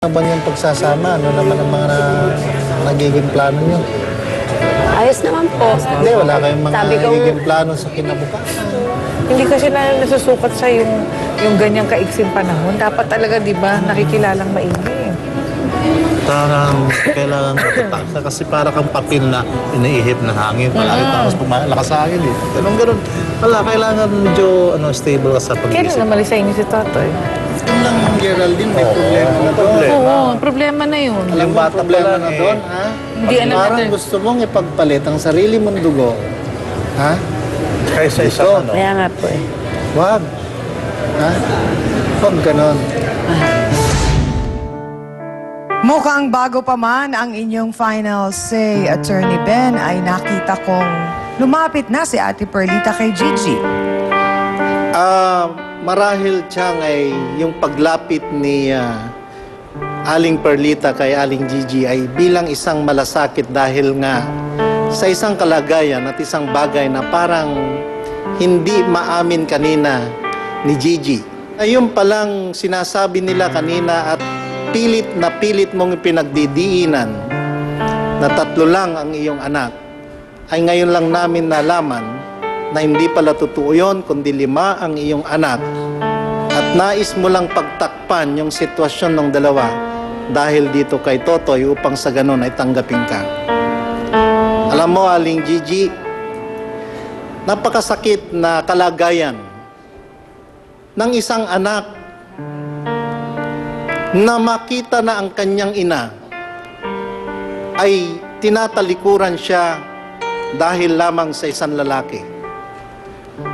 Ano ba yung pagsasama? Ano naman ang mga nagiging plano nyo? Ayos naman po. Hindi, wala kayong mga Sabi ko, nagiging plano sa kinabukasan. Hindi kasi na nasusukat sa yung ganyang kaiksing panahon. Dapat talaga, di ba, nakikilalang maigi. Parang kailangan matataksa kasi para kang papel na iniihip ng hangin. Palagi tapos pumalakas sa hangin eh. Ganun. Wala, kailangan medyo stable ka sa Kailan pag-iisip. naman sa inyo si Totoy? Yun lang, Geraldine, may problema na doon. Oo, problema na yun. Alam mo, problema na doon, ha? Hindi, alam Parang natin. gusto mong ipagpalit ang sarili mong dugo, ha? Kaysa Ito. isang ano. Kaya nga po eh. Wag. Ha? Wag ganon. Mukhang bago pa man ang inyong final say, Attorney Ben, ay nakita kong lumapit na si Ate Perlita kay Gigi. Marahil Chang ay yung paglapit ni Aling Perlita kay Aling Gigi ay bilang isang malasakit dahil nga sa isang kalagayan at isang bagay na parang hindi maamin kanina ni Gigi. Ayun palang sinasabi nila kanina at pilit mong pinagdidiinan na 3 lang ang iyong anak, ay ngayon lang namin nalaman na hindi pala totoo yun, kundi 5 ang iyong anak. At nais mo lang pagtakpan yung sitwasyon ng dalawa dahil dito kay Totoy upang sa ganun ay tanggapin ka. Alam mo, Aling Gigi, napakasakit na kalagayan ng isang anak na makita na ang kanyang ina ay tinatalikuran siya dahil lamang sa isang lalaki.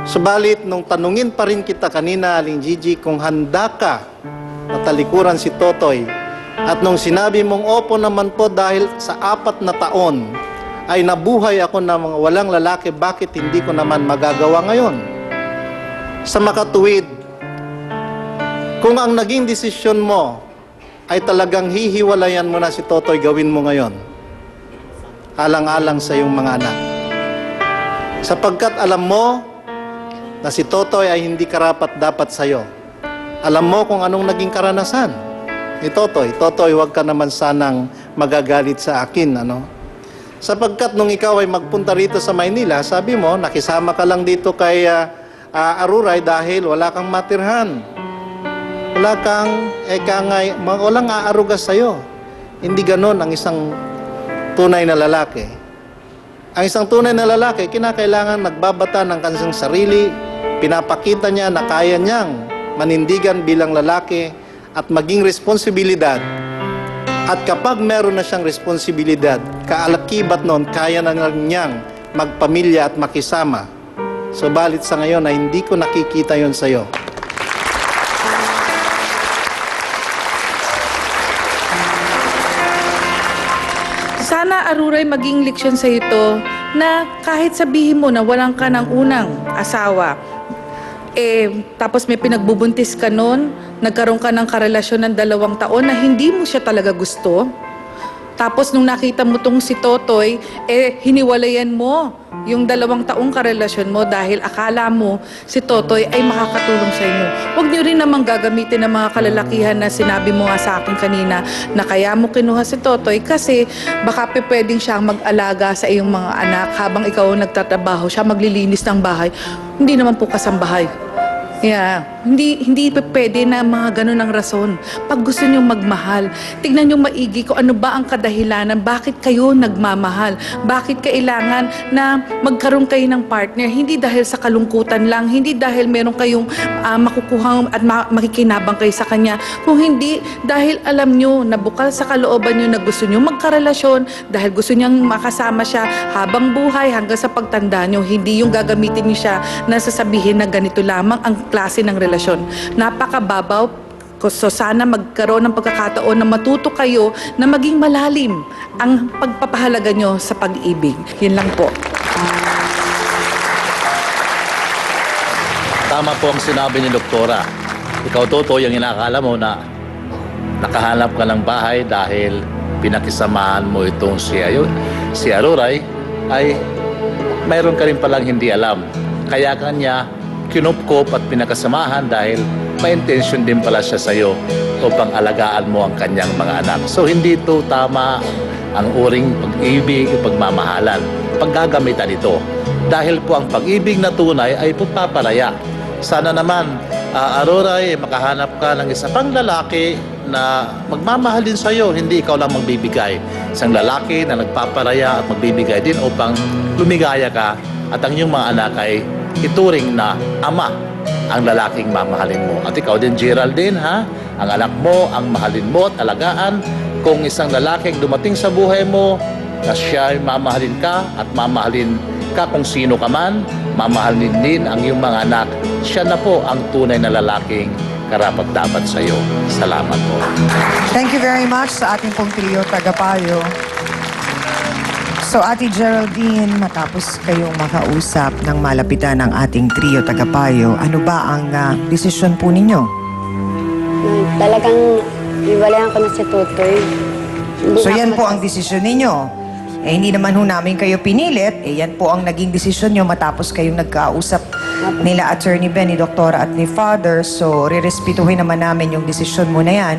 Subalit, nung tanungin pa rin kita kanina, Aling Gigi, kung handa ka na talikuran si Totoy, at nung sinabi mong opo naman po dahil sa 4 na taon ay nabuhay ako ng mga walang lalaki, bakit hindi ko naman magagawa ngayon? Sa makatuwid, kung ang naging desisyon mo ay talagang hihiwalayan mo na si Totoy, gawin mo ngayon. Alang-alang sa iyong mga anak. Sapagkat alam mo na si Totoy ay hindi karapat-dapat sa iyo. Alam mo kung anong naging karanasan ni Totoy. Totoy, huwag ka naman sanang magagalit sa akin, ano? Sapagkat nung ikaw ay magpunta rito sa Maynila, sabi mo, nakisama ka lang dito kay Aruray dahil wala kang matirhan. Wala kang, walang aarugas sa'yo. Hindi ganon ang isang tunay na lalaki. Ang isang tunay na lalaki, kinakailangan nagbabata ng kanyang sarili, pinapakita niya na kaya niyang manindigan bilang lalaki at maging responsibilidad. At kapag meron na siyang responsibilidad, kaalakibat noon, kaya na niyang magpamilya at makisama. Subalit sa ngayon ay hindi ko nakikita yon sa'yo. Sana, Aruray, maging leksyon sa ito na kahit sabihin mo na walang ka ng unang asawa, tapos may pinagbubuntis ka noon, nagkaroon ka ng karelasyon ng 2 taon na hindi mo siya talaga gusto. Tapos nung nakita mo tong si Totoy, hiniwalayan mo yung 2 taong karelasyon mo dahil akala mo si Totoy ay makakatulong sa inyo. Huwag niyo rin namang gagamitin ng mga kalalakihan na sinabi mo nga sa akin kanina na kaya mo kinuha si Totoy kasi baka pwedeng siyang mag-alaga sa iyong mga anak habang ikaw nagtatrabaho, siya maglilinis ng bahay. Hindi naman po kasambahay. Yeah. Hindi pwede na mga ganun ang rason. Pag gusto nyo magmahal, tignan nyo maigi kung ano ba ang kadahilanan, bakit kayo nagmamahal, bakit kailangan na magkaroon kayo ng partner, hindi dahil sa kalungkutan lang, hindi dahil meron kayong makukuhang at makikinabang kayo sa kanya, kung hindi dahil alam nyo na bukal sa kalooban nyo na gusto nyo magkarelasyon, dahil gusto nyang makasama siya habang buhay hanggang sa pagtanda nyo, hindi yung gagamitin nyo siya na sasabihin na ganito lamang ang klase ng relasyon. Napakababaw. So sana magkaroon ng pagkakataon na matuto kayo na maging malalim ang pagpapahalaga nyo sa pag-ibig. Yun lang po. Tama po ang sinabi ni Doktora. Ikaw, Totoy, ang inakala mo na nakahanap ka ng bahay dahil pinakisamahan mo itong si Aruray, ay mayroon ka rin palang hindi alam. Kaya kanya kinupkop at pinakasamahan dahil may intention din pala siya sa'yo upang alagaan mo ang kanyang mga anak. So hindi ito tama ang uring pag-ibig o pagmamahalan. Paggagamitan ito. Dahil po ang pag-ibig na tunay ay pagpapalaya. Sana naman, Aurora, makahanap ka ng isa pang lalaki na magmamahal din sa iyo, hindi ikaw lang magbibigay. Isang lalaki na nagpapalaya at magbibigay din upang lumigaya ka at ang iyong mga anak ay ituring na ama ang lalaking mamahalin mo. At ikaw din, Geraldine, ha? Ang anak mo, ang mahalin mo at alagaan. Kung isang lalaking dumating sa buhay mo, na siya ay mamahalin ka at mamahalin ka kung sino ka man, mamahalin din ang iyong mga anak. Siya na po ang tunay na lalaking karapat-dapat sa iyo. Salamat po. Thank you very much sa ating pong trio tagapayo. So, Ate Geraldine, matapos kayong makausap ng malapitan ng ating trio tagapayo, ano ba ang desisyon po ninyo? Talagang iwalayan ko na si Tutoy. Hindi So, na yan ako po ang desisyon ninyo. Eh, hindi naman ho namin kayo pinilit. Eh, yan po ang naging desisyon nyo matapos kayong nagkausap nila Attorney Ben, ni Doktora at ni Father. So, rirespetuhin naman namin yung desisyon mo na yan,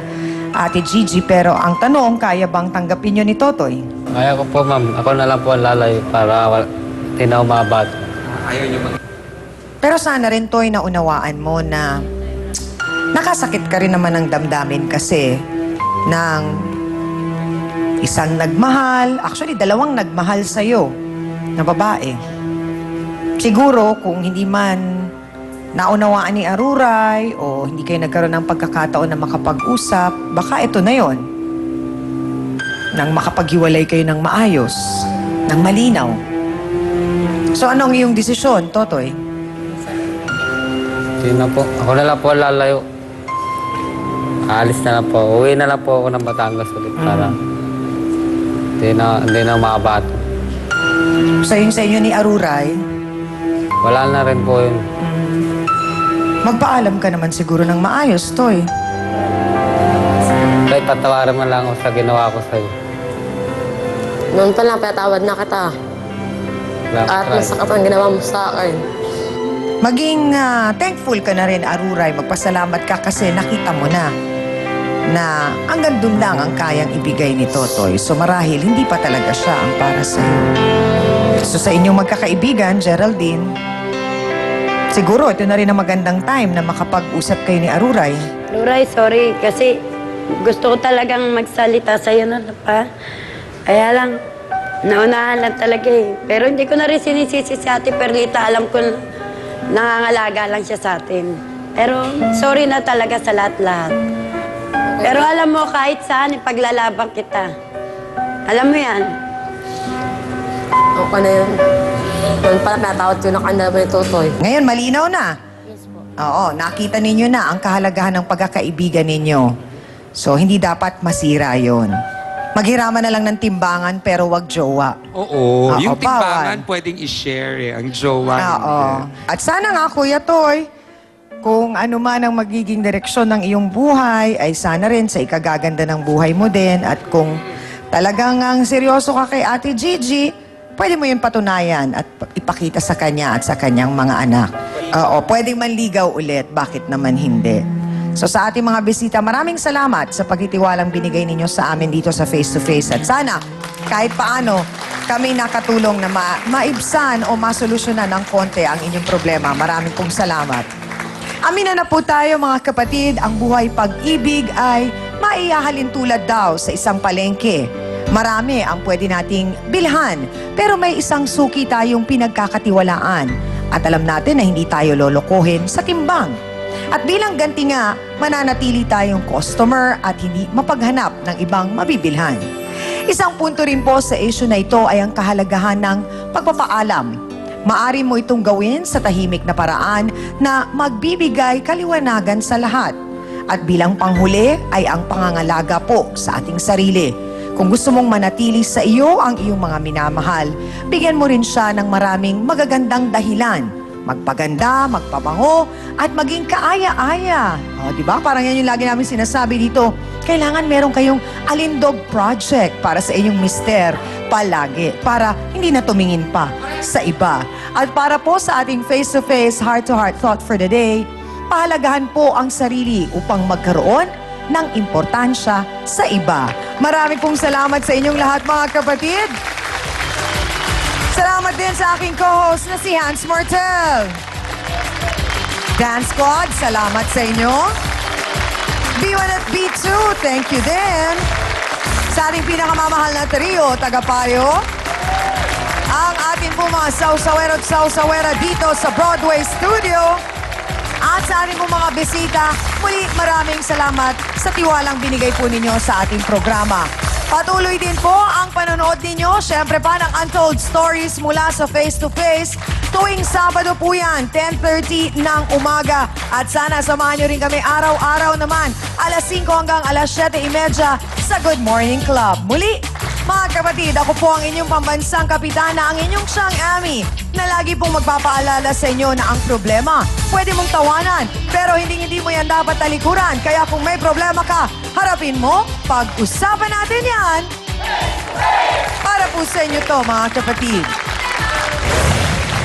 Ate Gigi. Pero ang tanong, kaya bang tanggapin nyo ni Totoy? Kaya ko po, ma'am. Ako na lang po ang lalay para di na umabot. Pero sana rin, Toy, na unawaan mo na nakasakit ka rin naman ng damdamin kasi ng isang nagmahal, actually dalawang nagmahal sa'yo na babae. Siguro kung hindi man naunawaan ni Aruray o hindi kayo nagkaroon ng pagkakataon na makapag-usap, baka ito na yon. Nang makapaghiwalay kayo ng maayos, ng malinaw. So anong iyong desisyon, Totoy? Hindi na po. Ako na lang po ang lalayo. Aalis na lang po. Uwi na lang po ako ng Batangas ulit para hindi na umabot. So yun sa inyo ni Aruray, Wala na rin po yun. magpaalam ka naman siguro ng maayos, Toy. Kahit patawarin man lang ako sa ginawa ko sa'yo. Noon pa lang, patawad na kita. At masakit ang ginawa mo sa akin. Maging thankful ka na rin, Aruray. Magpasalamat ka kasi nakita mo na hanggang dun lang ang kayang ibigay ni Totoy. So marahil, hindi pa talaga siya ang para sa'yo. So sa inyong magkakaibigan, Geraldine, siguro ito na rin ang magandang time na makapag-usap kayo ni Aruray. Luray, sorry. Kasi gusto ko talagang magsalita sa'yo na pa. Kaya lang, naunahan lang talaga eh. Pero hindi ko na rin sinisisi si Ate Perlita. Alam ko nangangalaga lang siya sa atin. Pero sorry na talaga sa lahat-lahat. Pero alam mo, kahit saan, ipaglalabang kita. Alam mo yan. Okay na yun. Noon pala pinatawad ko na kanila ni Totoy. Ngayon, malinaw na. Oo, nakita ninyo na ang kahalagahan ng pagkakaibigan ninyo. So, hindi dapat masira yon. Maghiraman na lang ng timbangan pero wag jowa. Oo, yung bawal. timbangan pwedeng i-share ang jowa. Oo. At sana nga, Kuya Toy, kung ano man ang magiging direksyon ng iyong buhay, ay sana rin sa ikagaganda ng buhay mo din. At kung talagang ang seryoso ka kay Ate Gigi, pwede mo yun patunayan at ipakita sa kanya at sa kanyang mga anak. Oo, pwedeng manligaw ulit. Bakit naman hindi? So sa ating mga bisita, maraming salamat sa pagtitiwalang binigay ninyo sa amin dito sa Face to Face. At sana, kahit paano, kami nakatulong na maibsan o masolusyonan ng konti ang inyong problema. Maraming pong salamat. Amina na po tayo mga kapatid, ang buhay pag-ibig ay maihahalin tulad daw sa isang palengke. Marami ang pwede nating bilhan, pero may isang suki tayong pinagkakatiwalaan. At alam natin na hindi tayo lolokohin sa timbang. At bilang ganti nga, mananatili tayong customer at hindi mapaghanap ng ibang mabibilhan. Isang punto rin po sa issue na ito ay ang kahalagahan ng pagpapaalam. Maari mo itong gawin sa tahimik na paraan na magbibigay kaliwanagan sa lahat. At bilang panghuli ay ang pangangalaga po sa ating sarili. Kung gusto mong manatili sa iyo ang iyong mga minamahal, bigyan mo rin siya ng maraming magagandang dahilan. Magpaganda, magpabango, at maging kaaya-aya. O, di ba? Parang yan yung lagi namin sinasabi dito. Kailangan meron kayong alindog project para sa inyong mister palagi. Para hindi na tumingin pa sa iba. At para po sa ating face-to-face, heart-to-heart thought for the day, pahalagahan po ang sarili upang magkaroon ng importansya sa iba. Marami pong salamat sa inyong lahat mga kapatid. Salamat din sa aking co-host na si Hans Mortel. Dance Squad, salamat sa inyo. B1 at B2, thank you din. Sa ating pinakamamahal na trio, tagapayo, ang ating po mga sausawero at sausawera dito sa Broadway Studio. At sa ating po mga bisita, muli maraming salamat sa tiwalang binigay po ninyo sa ating programa. Patuloy din po ang panonood ninyo, syempre pa ng Untold Stories mula sa Face to Face. Tuwing Sabado po yan, 10:30 ng umaga. At sana samahan nyo rin kami araw-araw naman, alas 5 hanggang alas 7:30 sa Good Morning Club. Muli, mga kapatid, ako po ang inyong pambansang kapitana, ang inyong siyang Ami, na lagi pong magpapaalala sa inyo na ang problema, pwede mong tawanan, pero hindi mo yan dapat talikuran. Kaya kung may problema ka, harapin mo, pag-usapan natin yan. Para po sa inyo to, mga kapatid.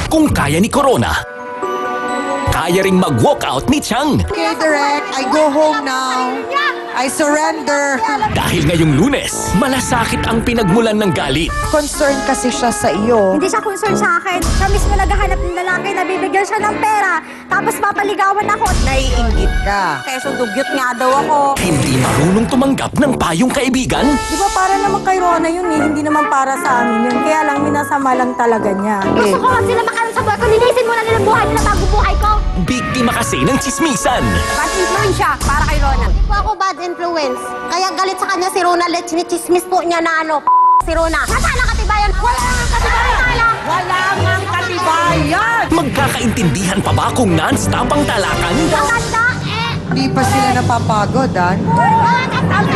Kung kaya ni Corona, kaya ring mag-walkout ni Chang. Okay, Direk, I go home now. I surrender. Dahil ngayong Lunes, malasakit ang pinagmulan ng galit. Concern kasi siya sa iyo. Hindi siya concern sa akin. Siya mismo naghahanap ng lalaki, nabibigyan siya ng pera, tapos papaligawan ako. Naiinggit ka. Keso dugyot nga daw ako. Hindi marunong tumanggap ng payong kaibigan. Di ba para naman kay Rona yun eh, hindi naman para sa amin yun. Kaya lang minasama lang talaga niya. Gusto ko lang sila makaroon sa buhay ko. Linisin mo na nilang buhay nila bago buhay ko. Biktima kasi ng chismisan. Bad influence siya para kay Rona. Hindi po ako bad influence. Kaya galit sa kanya si Rona. Chismis po niya na si Rona. Nasaan ang katibayan? Wala ang katibayan! Wala ngang katibayan! Magkakaintindihan pa ba kung non-stop ang talakan? Maganda eh! Di pa sila napapagod, ah. Ang